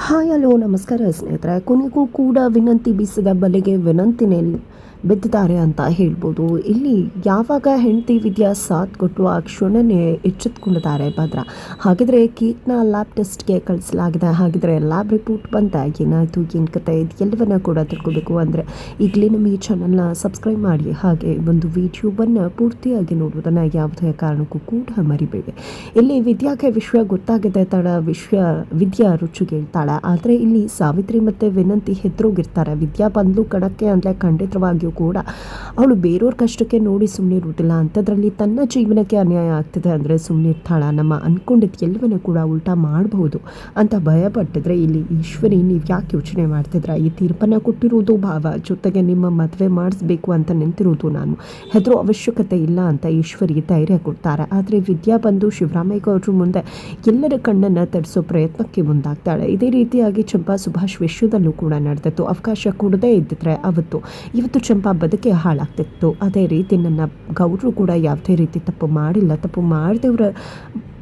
Hi hello ನಮಸ್ಕಾರ ಸ್ನೇಹಿತರೆ. ಕೊನೆಗೂ ಕೂಡ ವಿನಂತಿ ಬೀಸಿದ ಬಲೆಗೆ ವಿನಂತಿನೇ ಬಿದ್ದಿದ್ದಾರೆ ಅಂತ ಹೇಳ್ಬೋದು. ಇಲ್ಲಿ ಯಾವಾಗ ಹೆಂಡತಿ ವಿದ್ಯಾ ಸಾಥ್ ಕೊಟ್ಟು ಆ ಕ್ಷಣನೇ ಎಚ್ಚೆತ್ಕೊಂಡಿದ್ದಾರೆ ಭದ್ರ. ಹಾಗಿದ್ರೆ ಕೇಕ್ನ ಲ್ಯಾಬ್ ಟೆಸ್ಟ್ಗೆ ಕಳಿಸಲಾಗಿದೆ. ಹಾಗಿದ್ರೆ ಲ್ಯಾಬ್ ರಿಪೋರ್ಟ್ ಬಂತ ಏನಾಯಿತು, ಏನು ಕತೆ, ಇದು ಎಲ್ಲವನ್ನ ಕೂಡ ತಿಳ್ಕೋಬೇಕು ಅಂದರೆ ಈಗಲೇ ನಮ್ಮ ಈ ಚಾನಲ್ನ ಸಬ್ಸ್ಕ್ರೈಬ್ ಮಾಡಿ. ಹಾಗೆ ಒಂದು ವಿಡಿಯೋವನ್ನು ಪೂರ್ತಿಯಾಗಿ ನೋಡುವುದನ್ನು ಯಾವುದೇ ಕಾರಣಕ್ಕೂ ಕೂಡ ಮರಿಬೇಡಿ. ಇಲ್ಲಿ ವಿದ್ಯಾಗೆ ವಿಷಯ ಗೊತ್ತಾಗಿದೆ, ವಿದ್ಯಾ ರುಚಿಗೆ ಹೇಳ್ತಾಳೆ. ಆದರೆ ಇಲ್ಲಿ ಸಾವಿತ್ರಿ ಮತ್ತು ವಿನಂತಿ ಹೆದ್ರೋಗಿರ್ತಾರೆ. ವಿದ್ಯಾ ಬಂದ್ಲು ಕಡಕ್ಕೆ ಅಂದರೆ ಖಂಡಿತವಾಗಿಯೂ ಕೂಡ ಅವಳು ಬೇರೆಯವ್ರ ಕಷ್ಟಕ್ಕೆ ನೋಡಿ ಸುಮ್ಮನೆ ಇರುವುದಿಲ್ಲ. ಅಂಥದ್ರಲ್ಲಿ ತನ್ನ ಜೀವನಕ್ಕೆ ಅನ್ಯಾಯ ಆಗ್ತಿದೆ ಅಂದರೆ ಸುಮ್ಮನೆ ಇರ್ತಾಳ. ನಮ್ಮ ಅಂದ್ಕೊಂಡಿದ್ದು ಎಲ್ಲವನ್ನೂ ಕೂಡ ಉಲ್ಟಾ ಮಾಡಬಹುದು ಅಂತ ಭಯಪಟ್ಟಿದ್ರೆ ಇಲ್ಲಿ ಈಶ್ವರಿ ನೀವು ಯಾಕೆ ಯೋಚನೆ ಮಾಡ್ತಿದ್ರ? ಈ ತೀರ್ಪನ್ನು ಕೊಟ್ಟಿರುವುದು ಭಾವ, ಜೊತೆಗೆ ನಿಮ್ಮ ಮದುವೆ ಮಾಡಿಸ್ಬೇಕು ಅಂತ ನಿಂತಿರುವುದು ನಾನು. ಹೆದರೋ ಅವಶ್ಯಕತೆ ಇಲ್ಲ ಅಂತ ಈಶ್ವರಿ ಧೈರ್ಯ ಕೊಡ್ತಾರೆ. ಆದರೆ ವಿದ್ಯಾ ಬಂದು ಶಿವರಾಮೇಗೌಡರು ಮುಂದೆ ಎಲ್ಲರ ಕಣ್ಣನ್ನು ತರಿಸೋ ಪ್ರಯತ್ನಕ್ಕೆ ಮುಂದಾಗ್ತಾಳೆ. ಇದೇ ರೀತಿಯಾಗಿ ಚಂಪಾ ಸುಭಾಷ್ ವಿಷಯದಲ್ಲೂ ಕೂಡ ನಡೆದಿತ್ತು. ಅವಕಾಶ ಕೊಡದೇ ಇದ್ದಿದ್ರೆ ಇವತ್ತು ಚಂಪಾ ಬದುಕೆ ಹಾಳಾಗ್ತಿತ್ತು. ಅದೇ ರೀತಿ ನನ್ನ ಗೌಡ್ರು ಕೂಡ ಯಾವುದೇ ರೀತಿ ತಪ್ಪು ಮಾಡಿಲ್ಲ. ತಪ್ಪು ಮಾಡಿದವರ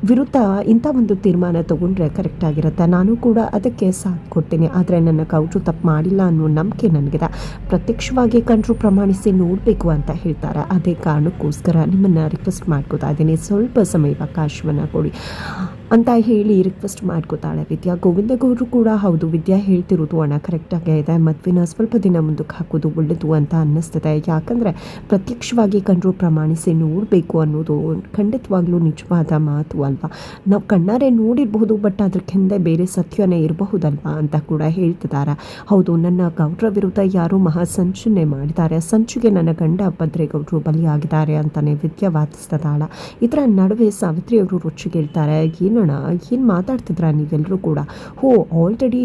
ವಿರುದ್ಧ ಇಂಥ ಒಂದು ತೀರ್ಮಾನ ತಗೊಂಡ್ರೆ ಕರೆಕ್ಟ್ ಆಗಿರುತ್ತೆ. ನಾನು ಕೂಡ ಅದಕ್ಕೆ ಸಾಥ್ ಕೊಡ್ತೀನಿ. ಆದರೆ ನನ್ನ ಗೌಡ್ರು ತಪ್ಪು ಮಾಡಿಲ್ಲ ಅನ್ನೋ ನಂಬಿಕೆ ನನಗಿದೆ. ಪ್ರತ್ಯಕ್ಷವಾಗಿ ಕಂಡ್ರು ಪ್ರಮಾಣಿಸಿ ನೋಡಬೇಕು ಅಂತ ಹೇಳ್ತಾರೆ. ಅದೇ ಕಾರಣಕ್ಕೋಸ್ಕರ ನಿಮ್ಮನ್ನು ರಿಕ್ವೆಸ್ಟ್ ಮಾಡ್ಕೋತಾ ಇದ್ದೀನಿ, ಸ್ವಲ್ಪ ಸಮಯ ಅವಕಾಶವನ್ನು ಕೊಡಿ ಅಂತ ಹೇಳಿ ರಿಕ್ವೆಸ್ಟ್ ಮಾಡ್ಕೋತಾಳೆ ವಿದ್ಯಾ. ಗೋವಿಂದ ಗೌಡರು ಕೂಡ ಹೌದು, ವಿದ್ಯಾ ಹೇಳ್ತಿರೋದು ಅಣ್ಣ ಕರೆಕ್ಟಾಗೇ ಇದೆ, ಮದುವೆನ ಸ್ವಲ್ಪ ದಿನ ಮುಂದಕ್ಕೆ ಹಾಕೋದು ಒಳ್ಳೆಯದು ಅಂತ ಅನ್ನಿಸ್ತದೆ. ಯಾಕಂದರೆ ಪ್ರತ್ಯಕ್ಷವಾಗಿ ಕಂಡ್ರು ಪ್ರಮಾಣಿಸಿ ನೋಡಬೇಕು ಅನ್ನೋದು ಖಂಡಿತವಾಗ್ಲೂ ನಿಜವಾದ ಮಾತು ಅಲ್ವಾ. ನಾವು ಕಣ್ಣಾರೆ ನೋಡಿರಬಹುದು, ಬಟ್ ಅದಕ್ಕೆ ಹಿಂದೆ ಬೇರೆ ಸತ್ಯನೇ ಇರಬಹುದಲ್ವಾ ಅಂತ ಕೂಡ ಹೇಳ್ತಿದ್ದಾರೆ. ಹೌದು, ನನ್ನ ಗೌಡ್ರ ವಿರುದ್ಧ ಯಾರೋ ಮಹಾ ಸಂಚನ್ನೇ ಮಾಡಿದ್ದಾರೆ. ಸಂಚಿಗೆ ನನ್ನ ಗಂಡ ಭದ್ರೇಗೌಡರು ಬಲಿಯಾಗಿದ್ದಾರೆ ಅಂತಲೇ ವಿದ್ಯಾ ವಾದಿಸ್ತದಾಳ. ಇದರ ನಡುವೆ ಸಾವಿತ್ರಿ ಅವರು ರುಚಿಗೇಳ್ತಾರೆ. ಏನು ಮಾತಾಡ್ತಿದ್ರ ನೀವೆಲ್ಲರೂ ಕೂಡ? ಆಲ್ರೆಡಿ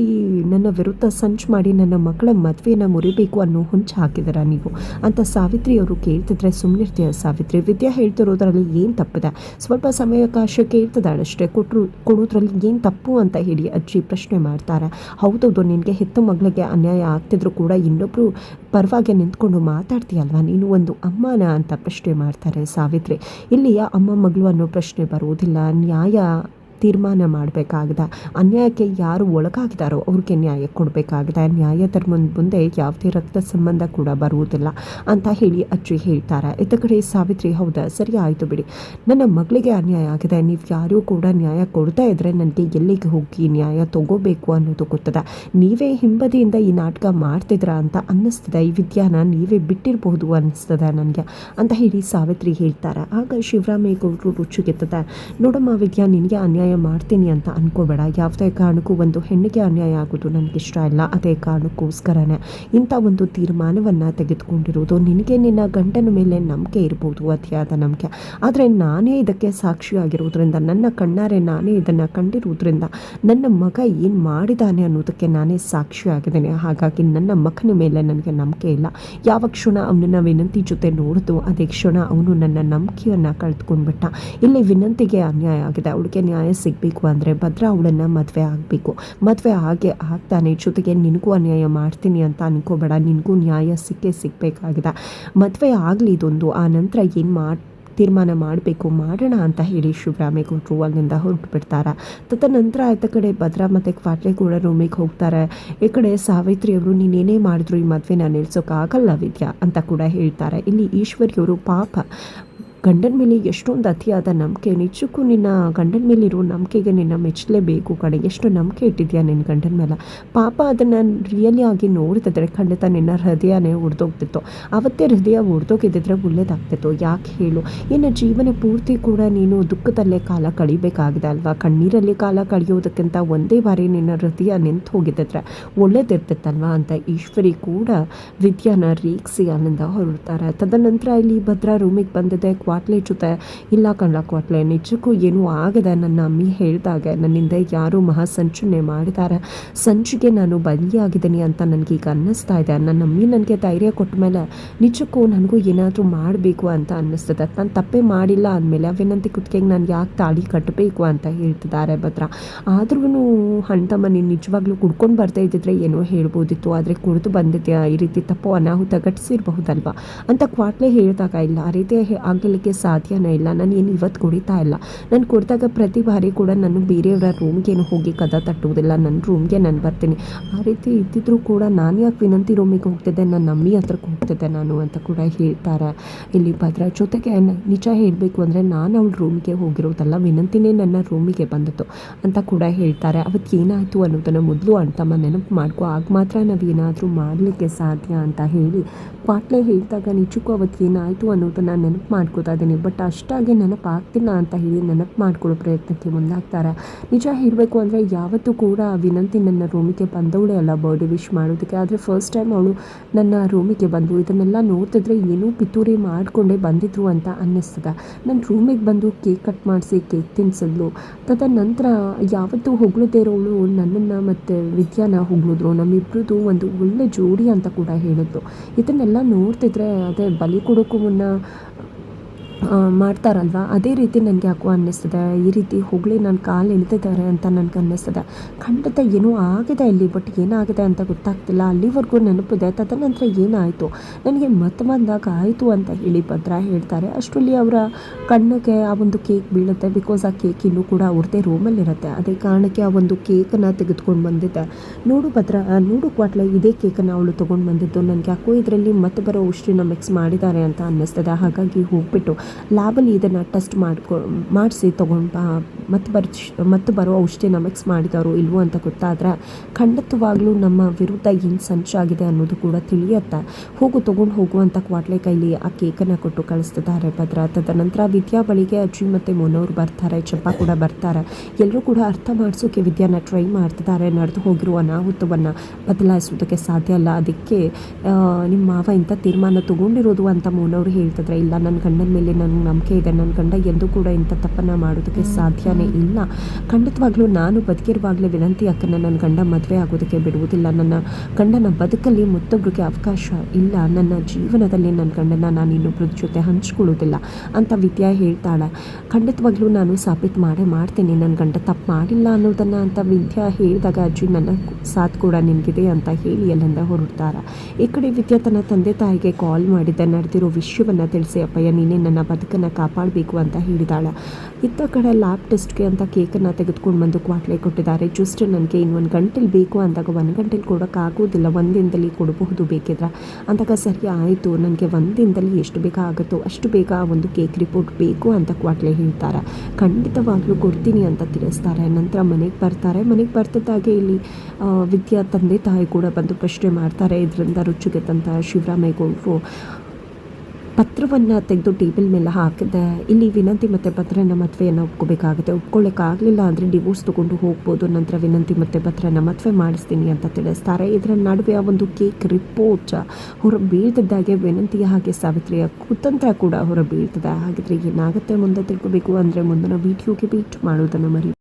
ನನ್ನ ವಿರುದ್ಧ ಸಂಚು ಮಾಡಿ ನನ್ನ ಮಕ್ಕಳ ಮದುವೆನ ಮುರಿಬೇಕು ಅನ್ನೋ ಹುಂಚು ಹಾಕಿದಾರ ನೀವು ಅಂತ ಸಾವಿತ್ರಿ ಅವರು ಕೇಳ್ತಿದ್ರೆ ಸುಮ್ಮನಿರ್ತೀಯ ಸಾವಿತ್ರಿ? ವಿದ್ಯಾ ಹೇಳ್ತಿರೋದ್ರಲ್ಲಿ ಏನು ತಪ್ಪಿದೆ? ಸ್ವಲ್ಪ ಸಮಯಾವಕಾಶ ಕೇಳ್ತಿದ್ದಾಳಷ್ಟೇ, ಕೊಡೋದ್ರಲ್ಲಿ ಏನು ತಪ್ಪು ಅಂತ ಹೇಳಿ ಅಜ್ಜಿ ಪ್ರಶ್ನೆ ಮಾಡ್ತಾರೆ. ಹೌದೌದು, ನಿನಗೆ ಹೆತ್ತ ಮಗಳಿಗೆ ಅನ್ಯಾಯ ಆಗ್ತಿದ್ರು ಕೂಡ ಇನ್ನೊಬ್ರು ಪರವಾಗಿ ನಿಂತ್ಕೊಂಡು ಮಾತಾಡ್ತೀಯಲ್ವಾ, ನೀನು ಒಂದು ಅಮ್ಮನ ಅಂತ ಪ್ರಶ್ನೆ ಮಾಡ್ತಾರೆ ಸಾವಿತ್ರಿ. ಇಲ್ಲಿಯ ಅಮ್ಮ ಮಗಳು ಅನ್ನೋ ಪ್ರಶ್ನೆ ಬರುವುದಿಲ್ಲ. ನ್ಯಾಯ ತೀರ್ಮಾನ ಮಾಡಬೇಕಾಗಿದೆ. ಅನ್ಯಾಯಕ್ಕೆ ಯಾರು ಒಳಗಾಗಿದ್ದಾರೋ ಅವ್ರಿಗೆ ನ್ಯಾಯ ಕೊಡಬೇಕಾಗಿದೆ. ನ್ಯಾಯ ಧರ್ಮದ ಮುಂದೆ ಯಾವುದೇ ರಕ್ತ ಸಂಬಂಧ ಕೂಡ ಬರುವುದಿಲ್ಲ ಅಂತ ಹೇಳಿ ಅಜ್ಜಿ ಹೇಳ್ತಾರೆ. ಇತ್ತ ಕಡೆ ಸಾವಿತ್ರಿ, ಹೌದಾ ಸರಿ ಆಯಿತು ಬಿಡಿ, ನನ್ನ ಮಗಳಿಗೆ ಅನ್ಯಾಯ ಆಗಿದೆ, ನೀವು ಯಾರೂ ಕೂಡ ನ್ಯಾಯ ಕೊಡ್ತಾ ಇದ್ದರೆ ನನಗೆ ಎಲ್ಲಿಗೆ ಹೋಗಿ ನ್ಯಾಯ ತಗೋಬೇಕು ಅನ್ನೋದು ಗೊತ್ತದೆ. ನೀವೇ ಹಿಂಬದಿಯಿಂದ ಈ ನಾಟಕ ಮಾಡ್ತಿದ್ರ ಅಂತ ಅನ್ನಿಸ್ತದೆ. ಈ ವಿದ್ಯಾನ ನೀವೇ ಬಿಟ್ಟಿರಬಹುದು ಅನ್ನಿಸ್ತದೆ ನನಗೆ ಅಂತ ಹೇಳಿ ಸಾವಿತ್ರಿ ಹೇಳ್ತಾರೆ. ಆಗ ಶಿವರಾಮೇಗೌಡರು ರುಚಿಗೆತ್ತದೆ. ನೋಡಮ್ಮ ವಿದ್ಯಾ, ನಿನಗೆ ಅನ್ಯಾಯ ಮಾಡ್ತೀನಿ ಅಂತ ಅನ್ಕೋಬೇಡ. ಯಾವುದೇ ಕಾರಣಕ್ಕೂ ಒಂದು ಹೆಣ್ಣಿಗೆ ಅನ್ಯಾಯ ಆಗೋದು ನನಗಿಷ್ಟ ಇಲ್ಲ. ಅದೇ ಕಾರಣಕ್ಕೋಸ್ಕರನೇ ಇಂಥ ಒಂದು ತೀರ್ಮಾನವನ್ನು ತೆಗೆದುಕೊಂಡಿರೋದು. ನಿನಗೆ ನಿನ್ನ ಗಂಡನ ಮೇಲೆ ನಂಬಿಕೆ ಇರ್ಬೋದು, ಅತಿಯಾದ ನಂಬಿಕೆ. ಆದರೆ ನಾನೇ ಇದಕ್ಕೆ ಸಾಕ್ಷಿಯಾಗಿರೋದ್ರಿಂದ, ನನ್ನ ಕಣ್ಣಾರೆ ನಾನೇ ಇದನ್ನು ಕಂಡಿರೋದ್ರಿಂದ, ನನ್ನ ಮಗ ಏನು ಮಾಡಿದ್ದಾನೆ ಅನ್ನೋದಕ್ಕೆ ನಾನೇ ಸಾಕ್ಷಿಯಾಗಿದ್ದೇನೆ. ಹಾಗಾಗಿ ನನ್ನ ಮಗನ ಮೇಲೆ ನನಗೆ ನಂಬಿಕೆ ಇಲ್ಲ. ಯಾವ ಕ್ಷಣ ಅವನನ್ನು ವಿನಂತಿ ಜೊತೆ ನೋಡಿದು ಅದೇ ಕ್ಷಣ ಅವನು ನನ್ನ ನಂಬಿಕೆಯನ್ನು ಕಳೆದುಕೊಂಡ್ಬಿಟ್ಟ. ಇಲ್ಲಿ ವಿನಂತಿಗೆ ಅನ್ಯಾಯ ಆಗಿದೆ. ಅವಳಿಗೆ ನ್ಯಾಯ ಸಿಗಬೇಕು ಅಂದರೆ ಭದ್ರ ಅವಳನ್ನು ಮದುವೆ ಆಗಬೇಕು. ಮದುವೆ ಆಗ್ತಾನೆ. ಜೊತೆಗೆ ನಿನಗೂ ಅನ್ಯಾಯ ಮಾಡ್ತೀನಿ ಅಂತ ಅನ್ಕೋಬೇಡ, ನಿನಗೂ ನ್ಯಾಯ ಸಿಗಬೇಕಾಗಿದೆ. ಮದುವೆ ಆಗಲಿ ಇದೊಂದು, ಆ ನಂತರ ಏನು ತೀರ್ಮಾನ ಮಾಡಬೇಕು ಮಾಡೋಣ ಅಂತ ಹೇಳಿ ಶಿವರಾಮೇಗೌಡರು ಅಲ್ಲಿಂದ ಹೊರಟು ಬಿಡ್ತಾರೆ. ತದನಂತರ ಆಯ್ತ ಕಡೆ ಭದ್ರಾ ಮತ್ತು ಕ್ವಾಟ್ಲೆಗೌಡ ರೂಮಿಗೆ ಹೋಗ್ತಾರೆ. ಈ ಕಡೆ ಸಾವಿತ್ರಿ ಅವರು, ನೀನೇನೇ ಮಾಡಿದ್ರು ಈ ಮದುವೆನ ನಿಲ್ಸೋಕ್ಕಾಗಲ್ಲ ವಿದ್ಯಾ ಅಂತ ಕೂಡ ಹೇಳ್ತಾರೆ. ಇಲ್ಲಿ ಈಶ್ವರಿಯವರು ಪಾಪ ಗಂಡನ ಮೇಲೆ ಎಷ್ಟೊಂದು ಅತಿಯಾದ ನಂಬಿಕೆ. ನಿಜಕ್ಕೂ ನಿನ್ನ ಗಂಡನ ಮೇಲಿರೋ ನಂಬಿಕೆಗೆ ನಿನ್ನ ಮೆಚ್ಚಲೇಬೇಕು ಕಡೆ. ಎಷ್ಟು ನಂಬಿಕೆ ಇಟ್ಟಿದ್ಯಾ ನಿನ್ನ ಗಂಡನ ಮೇಲೆ. ಪಾಪ ಅದನ್ನು ರಿಯಲಿ ಆಗಿ ನೋಡ್ತಿದ್ರೆ ಖಂಡಿತ ನಿನ್ನ ಹೃದಯನೇ ಒಡೆದೋಗ್ತಿತ್ತು. ಅವತ್ತೇ ಹೃದಯ ಒಡೆದೋಗಿದ್ದಿದ್ರೆ ಒಳ್ಳೇದಾಗ್ತಿತ್ತು. ಯಾಕೆ ಹೇಳು, ಇನ್ನು ಜೀವನ ಪೂರ್ತಿ ಕೂಡ ನೀನು ದುಃಖದಲ್ಲೇ ಕಾಲ ಕಳಿಬೇಕಾಗಿದೆ ಅಲ್ವಾ. ಕಣ್ಣೀರಲ್ಲಿ ಕಾಲ ಕಳೆಯೋದಕ್ಕಿಂತ ಒಂದೇ ಬಾರಿ ನಿನ್ನ ಹೃದಯ ನಿಂತು ಹೋಗಿದ್ದಿದ್ರೆ ಒಳ್ಳೇದಿರ್ತಿತ್ತಲ್ವಾ ಅಂತ ಈಶ್ವರಿ ಕೂಡ ವಿದ್ಯಾನ ರೇಗಿಸಿ ಅಲ್ಲಿಂದ ಹೊರಡ್ತಾರೆ. ತದನಂತರ ಇಲ್ಲಿ ಭದ್ರಾ ರೂಮಿಗೆ ಬಂದಿದೆ. ಕ್ವಾಟ್ಲೆ ಜೊತೆ, ಇಲ್ಲ ಕಣ್ಣ ಕ್ವಾಟ್ಲೆ, ನಿಜಕ್ಕೂ ಏನೂ ಆಗದೆ. ನನ್ನ ಅಮ್ಮಿ ಹೇಳಿದಾಗ ನನ್ನಿಂದ ಯಾರೂ ಮಹಾ ಸಂಚನೆ ಮಾಡಿದ್ದಾರೆ. ಸಂಚಿಗೆ ನಾನು ಬಲಿಯಾಗಿದ್ದೀನಿ ಅಂತ ನನಗೀಗ ಅನ್ನಿಸ್ತಾ ಇದೆ. ನನ್ನ ಅಮ್ಮಿ ನನಗೆ ಧೈರ್ಯ ಕೊಟ್ಟ ಮೇಲೆ ನಿಜಕ್ಕೂ ನನಗೂ ಏನಾದರೂ ಮಾಡಬೇಕು ಅಂತ ಅನ್ನಿಸ್ತದೆ. ನಾನು ತಪ್ಪೇ ಮಾಡಿಲ್ಲ ಅಂದಮೇಲೆ ವಿನಂತಿ ಕುತ್ತಿಗೆಗೆ ನಾನು ಯಾಕೆ ತಾಳಿ ಕಟ್ಟಬೇಕು ಅಂತ ಹೇಳ್ತಿದ್ದಾರೆ ಭದ್ರ. ಆದ್ರೂ ಹಣ್ತಮ್ಮ, ನೀನು ನಿಜವಾಗ್ಲೂ ಕುಡ್ಕೊಂಡು ಬರ್ತಾ ಇದ್ದಿದ್ರೆ ಏನೋ ಹೇಳ್ಬೋದಿತ್ತು, ಆದರೆ ಕುಡಿದು ಬಂದಿದ್ಯಾ, ಈ ರೀತಿ ತಪ್ಪು ಅನಾಹುತ ಘಟಿಸಿರಬಹುದಲ್ವಾ ಅಂತ ಕ್ವಾಟ್ಲೆ ಹೇಳಿದಾಗ, ಇಲ್ಲ ಆ ರೀತಿ ಆಗಲಿಕ್ಕೆ ಮಾಡಲಿಕ್ಕೆ ಸಾಧ್ಯನೇ ಇಲ್ಲ. ನಾನು ಏನು ಇವತ್ತು ಕುಡಿತಾ ಇಲ್ಲ. ನಾನು ಕುಡಿದಾಗ ಪ್ರತಿ ಬಾರಿ ಕೂಡ ನಾನು ಬೇರೆಯವರ ರೂಮ್ಗೇನು ಹೋಗಿ ಕದ ತಟ್ಟುವುದಿಲ್ಲ. ನನ್ನ ರೂಮ್ಗೆ ನಾನು ಬರ್ತೀನಿ. ಆ ರೀತಿ ಇದ್ದಿದ್ರೂ ಕೂಡ ನಾನು ಯಾಕೆ ವಿನಂತಿ ರೂಮಿಗೆ ಹೋಗ್ತಿದ್ದೆ, ನನ್ನ ಅಮ್ಮಿ ಹತ್ರಕ್ಕೆ ಹೋಗ್ತಿದ್ದೆ ನಾನು ಅಂತ ಕೂಡ ಹೇಳ್ತಾರೆ ಇಲ್ಲಿ ಭದ್ರ. ಜೊತೆಗೆ ನಿಜ ಹೇಳಬೇಕು ಅಂದರೆ ನಾನು ಅವಳ ರೂಮಿಗೆ ಹೋಗಿರೋದಲ್ಲ, ವಿನಂತಿನೇ ನನ್ನ ರೂಮಿಗೆ ಬಂದಿತ್ತು ಅಂತ ಕೂಡ ಹೇಳ್ತಾರೆ. ಅವತ್ತು ಏನಾಯಿತು ಅನ್ನೋದನ್ನು ಮೊದಲು ಅಣ್ತಮ್ಮ ನೆನಪು ಮಾಡ್ಕೊ, ಆಗ ಮಾತ್ರ ನಾವು ಏನಾದರೂ ಮಾಡಲಿಕ್ಕೆ ಸಾಧ್ಯ ಅಂತ ಹೇಳಿ ಪಾಟ್ಲೆ ಹೇಳಿದಾಗ ನಿಜಕ್ಕೂ ಅವತ್ತು ಏನಾಯಿತು ಅನ್ನೋದನ್ನು ನೆನಪು ಮಾಡ್ಕೋತಾ ಇದ್ದೀನಿ. ಬಟ್ ಅಷ್ಟಾಗಿ ನೆನಪಾಗ್ತಿಲ್ಲ ಅಂತ ಹೇಳಿ ನೆನಪು ಮಾಡ್ಕೊಳ್ಳೋ ಪ್ರಯತ್ನಕ್ಕೆ ಮುಂದಾಗ್ತಾರೆ. ನಿಜ ಹೇಳಬೇಕು ಅಂದರೆ ಯಾವತ್ತೂ ಕೂಡ ವಿನಂತಿ ನನ್ನ ರೂಮಿಗೆ ಬಂದವಳೇ ಅಲ್ಲ ಬರ್ಡೇ ವಿಶ್ ಮಾಡೋದಕ್ಕೆ. ಆದರೆ ಫಸ್ಟ್ ಟೈಮ್ ಅವಳು ನನ್ನ ರೂಮಿಗೆ ಬಂದು ಇದನ್ನೆಲ್ಲ ನೋಡ್ತಿದ್ರೆ ಏನೂ ಪಿತೂರಿ ಮಾಡಿಕೊಂಡೇ ಬಂದಿದ್ರು ಅಂತ ಅನ್ನಿಸ್ತದೆ. ನನ್ನ ರೂಮಿಗೆ ಬಂದು ಕೇಕ್ ಕಟ್ ಮಾಡಿಸಿ ಕೇಕ್ ತಿನ್ನಿಸಿದ್ಲು. ತದನಂತರ ಯಾವತ್ತೂ ಹೊಗಳದೇ ಇರೋಳು ನನ್ನನ್ನು ಮತ್ತು ವಿದ್ಯಾನ ಹೊಗಳಿದ್ರು. ನಮ್ಮಿಬ್ರದ್ದು ಒಂದು ಒಳ್ಳೆ ಜೋಡಿ ಅಂತ ಕೂಡ ಹೇಳಿದ್ಲು. ಇದನ್ನೆಲ್ಲ ನೋಡ್ತಿದ್ರೆ ಅದೇ ಬಲಿ ಕೊಡೋಕ್ಕೂ ಮುನ್ನ ಮಾಡ್ತಾರಲ್ವ, ಅದೇ ರೀತಿ ನನಗೆ ಯಾಕೋ ಅನ್ನಿಸ್ತದೆ. ಈ ರೀತಿ ಹೊಗಳಿ ನನ್ನ ಕಾಲು ಎಳಿತಿದ್ದಾರೆ ಅಂತ ನನಗೆ ಅನ್ನಿಸ್ತದೆ. ಖಂಡಿತ ಏನೋ ಆಗಿದೆ ಇಲ್ಲಿ, ಬಟ್ ಏನಾಗಿದೆ ಅಂತ ಗೊತ್ತಾಗ್ತಿಲ್ಲ. ಅಲ್ಲಿವರೆಗೂ ನೆನಪಿದೆ. ತದನಂತರ ಏನಾಯಿತು ನನಗೆ ಮತ್ತೆ ಬಂದಾಗ ಆಯಿತು ಅಂತ ಹೇಳಿ ಭದ್ರ ಹೇಳ್ತಾರೆ. ಅಷ್ಟರಲ್ಲಿ ಅವರ ಕಣ್ಣಿಗೆ ಆ ಒಂದು ಕೇಕ್ ಬೀಳುತ್ತೆ. ಬಿಕಾಸ್ ಆ ಕೇಕ್ ಇನ್ನೂ ಕೂಡ ಅವ್ರದ್ದೇ ರೂಮಲ್ಲಿರುತ್ತೆ. ಅದೇ ಕಾರಣಕ್ಕೆ ಆ ಒಂದು ಕೇಕನ್ನು ತೆಗೆದುಕೊಂಡು ಬಂದಿದ್ದೆ. ನೋಡು ಭದ್ರ, ನೋಡು ಕ್ವಾಟ್ಲೆ, ಇದೇ ಕೇಕನ್ನು ಅವಳು ತೊಗೊಂಡು ಬಂದಿದ್ದು. ನನಗೆ ಯಾಕೋ ಇದರಲ್ಲಿ ಮತ್ತೆ ಬರೋ ಔಷಧಿನ ಮಿಕ್ಸ್ ಮಾಡಿದ್ದಾರೆ ಅಂತ ಅನ್ನಿಸ್ತದೆ. ಹಾಗಾಗಿ ಹೋಗ್ಬಿಟ್ಟು ಲ್ಯಾಬಲ್ಲಿ ಇದನ್ನು ಟೆಸ್ಟ್ ಮಾಡಿಸಿ ತೊಗೊಂಡು ಮತ್ತೆ ಬರೋ ಔಷಧಿನ ಮಿಕ್ಸ್ ಮಾಡಿದಾರೋ ಇಲ್ವೋ ಅಂತ ಗೊತ್ತಾದರೆ ಖಂಡಿತವಾಗ್ಲೂ ನಮ್ಮ ವಿರುದ್ಧ ಏನು ಸಂಚಾಗಿದೆ ಅನ್ನೋದು ಕೂಡ ತಿಳಿಯುತ್ತೆ. ತೊಗೊಂಡು ಹೋಗುವಂಥ ಕ್ವಾಟ್ಲೆ ಕೈಲಿ ಆ ಕೇಕನ್ನು ಕೊಟ್ಟು ಕಳಿಸ್ತಿದ್ದಾರೆ ಭದ್ರ. ತದನಂತರ ವಿದ್ಯಾ ಬಳಿಗೆ ಅಜ್ಜಿ ಮತ್ತು ಮೋನವ್ರು ಬರ್ತಾರೆ, ಚಂಪಾ ಕೂಡ ಬರ್ತಾರೆ. ಎಲ್ಲರೂ ಕೂಡ ಅರ್ಥ ಮಾಡಿಸೋಕೆ ವಿದ್ಯಾನ ಟ್ರೈ ಮಾಡ್ತಿದ್ದಾರೆ. ನಡೆದು ಹೋಗಿರುವ ಅನಾಹುತವನ್ನು ಬದಲಾಯಿಸೋದಕ್ಕೆ ಸಾಧ್ಯ ಅಲ್ಲ, ಅದಕ್ಕೆ ನಿಮ್ಮ ಮಾವ ಇಂಥ ತೀರ್ಮಾನ ತೊಗೊಂಡಿರೋದು ಅಂತ ಮೋನವ್ರು ಹೇಳ್ತಿದ್ರೆ. ಇಲ್ಲ, ನನ್ನ ಗಂಡನ ಮೇಲೆ ನನಗೆ ನಂಬಿಕೆ ಇದೆ. ನನ್ನ ಗಂಡ ಎಂದೂ ಕೂಡ ಇಂಥ ತಪ್ಪನ್ನು ಮಾಡೋದಕ್ಕೆ ಸಾಧ್ಯನೇ ಇಲ್ಲ. ಖಂಡಿತವಾಗ್ಲೂ ನಾನು ಬದುಕಿರುವಾಗಲೇ ವಿನಂತಿ ಅಕ್ಕನ ನನ್ನ ಗಂಡ ಮದುವೆ ಆಗೋದಕ್ಕೆ ಬಿಡುವುದಿಲ್ಲ. ನನ್ನ ಗಂಡನ ಬದುಕಲ್ಲಿ ಮತ್ತೊಬ್ಬರಿಗೆ ಅವಕಾಶ ಇಲ್ಲ. ನನ್ನ ಜೀವನದಲ್ಲಿ ನನ್ನ ಗಂಡನ ನಾನು ಇನ್ನೊಬ್ಬರ ಜೊತೆ ಹಂಚ್ಕೊಳ್ಳೋದಿಲ್ಲ ಅಂತ ವಿದ್ಯಾ ಹೇಳ್ತಾಳೆ. ಖಂಡಿತವಾಗ್ಲೂ ನಾನು ಸಾಬೀತು ಮಾಡ್ತೀನಿ ನನ್ನ ಗಂಡ ತಪ್ಪು ಮಾಡಿಲ್ಲ ಅನ್ನೋದನ್ನು ಅಂತ ವಿದ್ಯಾ ಹೇಳಿದಾಗ ಅಜ್ಜಿ ನನ್ನ ಸಾಥ್ ಕೂಡ ನಿನಗಿದೆ ಅಂತ ಹೇಳಿ ಅಲ್ಲಿಂದ ಹೊರಡ್ತಾರೆ. ಈ ಕಡೆ ವಿದ್ಯಾ ತನ್ನ ತಂದೆ ತಾಯಿಗೆ ಕಾಲ್ ಮಾಡಿದ್ದೆ, ನಡೆದಿರೋ ವಿಷಯವನ್ನು ತಿಳಿಸಿ ಅಪ್ಪಯ್ಯ ನೀನೇ ನನ್ನ ಬದುಕನ್ನು ಕಾಪಾಡಬೇಕು ಅಂತ ಹೇಳಿದಾಳೆ. ಇತ್ತ ಕಡೆ ಲ್ಯಾಬ್ ಟೆಸ್ಟ್ಗೆ ಅಂತ ಕೇಕನ್ನು ತೆಗೆದುಕೊಂಡು ಬಂದು ಕ್ವಾಟ್ಲೆ ಕೊಟ್ಟಿದ್ದಾರೆ. ಜಸ್ಟ್ ನನಗೆ ಇನ್ನೊಂದು ಗಂಟೆಲಿ ಬೇಕು ಅಂದಾಗ 1 ಗಂಟೆಲಿ ಕೊಡೋಕ್ಕಾಗೋದಿಲ್ಲ, 1 ದಿನದಲ್ಲಿ ಕೊಡಬಹುದು ಬೇಕಿದ್ರೆ ಅಂದಾಗ ಸರಿ ಆಯಿತು, ನನಗೆ 1 ದಿನದಲ್ಲಿ ಎಷ್ಟು ಬೇಕಾಗುತ್ತೋ ಅಷ್ಟು ಬೇಗ ಒಂದು ಕೇಕ್ ರಿಪೋರ್ಟ್ ಬೇಕು ಅಂತ ಕ್ವಾಟ್ಲೆ ಹೇಳ್ತಾರೆ. ಖಂಡಿತವಾಗ್ಲೂ ಕೊಡ್ತೀನಿ ಅಂತ ತಿಳಿಸ್ತಾರೆ. ನಂತರ ಮನೆಗೆ ಬರ್ತಾರೆ. ಮನೆಗೆ ಬರ್ತಿದ್ದಾಗೆ ಇಲ್ಲಿ ವಿದ್ಯಾ ತಂದೆ ತಾಯಿ ಕೂಡ ಬಂದು ಪ್ರಶ್ನೆ ಮಾಡ್ತಾರೆ. ಇದರಿಂದ ರುಚಿಗೆದ್ದಂಥ ಶಿವರಾಮೇಗೌಡರು ಪತ್ರವನ್ನು ತೆಗೆದು ಟೇಬಲ್ ಮೇಲೆ ಹಾಕಿದೆ. ಇಲ್ಲಿ ವಿನಂತಿ ಮತ್ತು ಭದ್ರನ ಮದುವೆಯನ್ನು ಒಪ್ಕೋಬೇಕಾಗುತ್ತೆ. ಒಪ್ಕೊಳ್ಳೋಕ್ಕಾಗಲಿಲ್ಲ ಅಂದರೆ ಡಿವೋರ್ಸ್ ತೊಗೊಂಡು ಹೋಗ್ಬೋದು. ನಂತರ ವಿನಂತಿ ಮತ್ತು ಭದ್ರನ ಮದುವೆ ಮಾಡಿಸ್ತೀನಿ ಅಂತ ತಿಳಿಸ್ತಾರೆ. ಇದರ ನಡುವೆ ಆ ಒಂದು ಕೇಕ್ ರಿಪೋರ್ಟ್ ಹೊರ ಬೀಳ್ತಿದ್ದಾಗೆ ವಿನಂತಿಯ ಹಾಗೆ ಸಾವಿತ್ರಿಯ ಕುತಂತ್ರ ಕೂಡ ಹೊರ ಬೀಳ್ತದೆ. ಹಾಗಿದ್ರೆ ಏನಾಗುತ್ತೆ ಮುಂದೆ ತಿಳ್ಕೋಬೇಕು ಅಂದರೆ ಮುಂದಿನ ವೀಡಿಯೋಗೆ ವೇಟ್ ಮಾಡೋದನ್ನು ಮರಿ